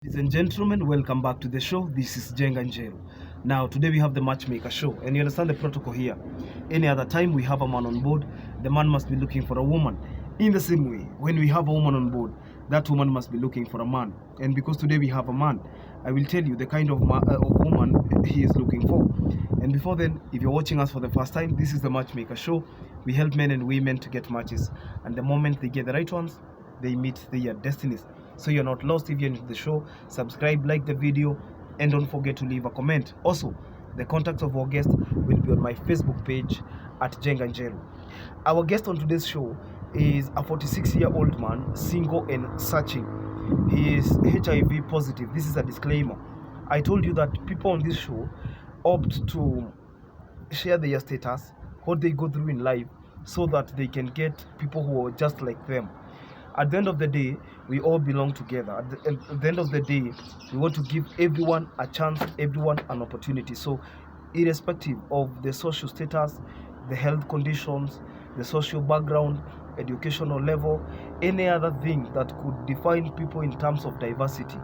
Ladies and gentlemen, welcome back to the show. This is Jenga Njero. Now, today we have the Matchmaker show, and you understand the protocol here. Any other time we have a man on board, the man must be looking for a woman. In the same way, when we have a woman on board, that woman must be looking for a man. And because today we have a man, I will tell you the kind of woman he is looking for. And before then, if you're watching us for the first time, this is the Matchmaker show. We help men and women to get matches, and the moment they get the right ones, they meet their destinies. So you're not lost if you're into the show. Subscribe, like the video, and don't forget to leave a comment. Also, the contacts of our guest will be on my Facebook page at Jenga Njero. Our guest on today's show is a 46-year-old man, single and searching. He is HIV positive. This is a disclaimer. I told you that people on this show opt to share their status, what they go through in life, so that they can get people who are just like them. At the end of the day, we all belong together. At the end of the day, we want to give everyone a chance, everyone an opportunity. So irrespective of the social status, the health conditions, the social background, educational level, any other thing that could define people in terms of diversity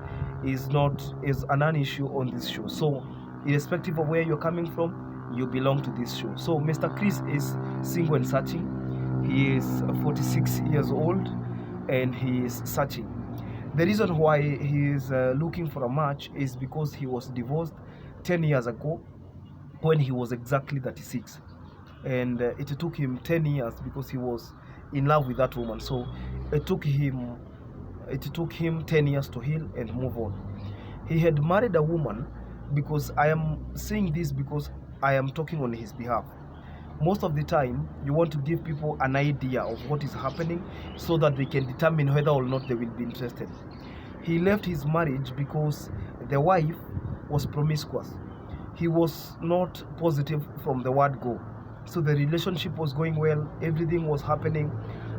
is a non-issue on this show. So irrespective of where you're coming from, you belong to this show. So Mr. Chris is single and searching. He is 46 years old and he is searching. The reason why he is looking for a match is because he was divorced 10 years ago when he was exactly 36, and it took him 10 years because he was in love with that woman. So it took him 10 years to heal and move on. He had married a woman, because I am saying this because I am talking on his behalf. Most of the time, you want to give people an idea of what is happening so that they can determine whether or not they will be interested. He left his marriage because the wife was promiscuous. He was not positive from the word go. So the relationship was going well, everything was happening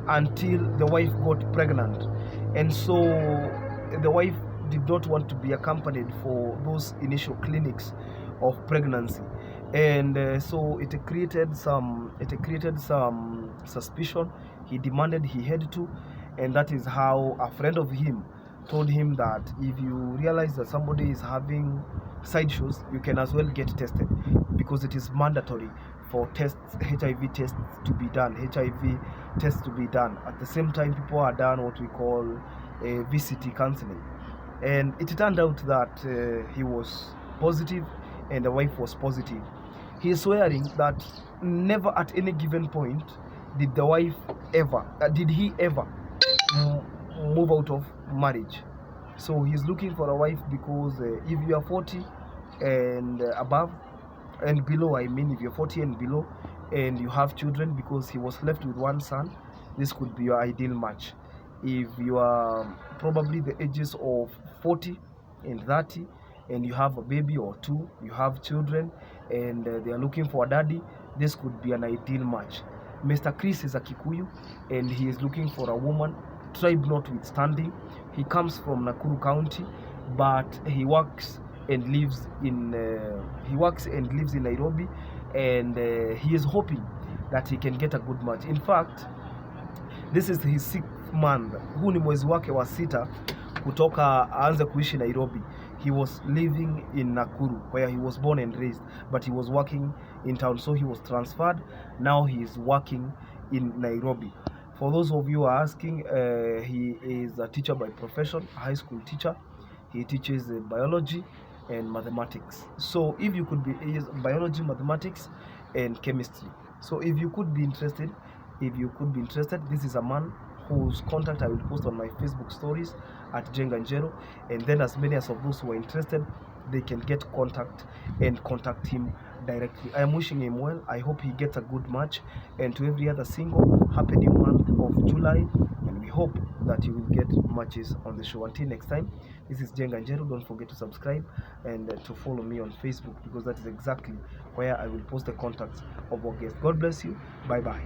until the wife got pregnant. And so the wife did not want to be accompanied for those initial clinics of pregnancy, and so it created some suspicion. He demanded he had to, and that is how a friend of him told him that if you realize that somebody is having side shows, you can as well get tested, because it is mandatory for HIV tests to be done. At the same time, people are done what we call VCT counseling, and it turned out that he was positive and the wife was positive. He is swearing that never at any given point did he ever move out of marriage. So he's looking for a wife because if you are 40 and above and below, if you're 40 and below and you have children, because he was left with one son, this could be your ideal match. If you are probably the ages of 40 and 30 and you have a baby or two, you have children, and they are looking for a daddy, this could be an ideal match. Mr. Chris is a Kikuyu, and he is looking for a woman, tribe notwithstanding. He comes from Nakuru County, but he works and lives in Nairobi, and he is hoping that he can get a good match. In fact, this is his 6th month. Huu ni mwezi wake wa 6 kutoka aanze kuishi Nairobi. He was living in Nakuru, where he was born and raised, but he was working in town, so he was transferred. Now he is working in Nairobi. For those of you who are asking, he is a teacher by profession, a high school teacher. He teaches biology and mathematics. So if you could be biology, mathematics, and chemistry. So if you could be interested, this is a man whose contact I will post on my Facebook stories at Jenga Njero, and then as many as of those who are interested, they can get contact him directly. I am wishing him well. I hope he gets a good match, and to every other single, happy new month of July, and we hope that you will get matches on the show. Until next time, this is Jenga Njero. Don't forget to subscribe and to follow me on Facebook, because that is exactly where I will post the contacts of our guests. God bless you. Bye bye.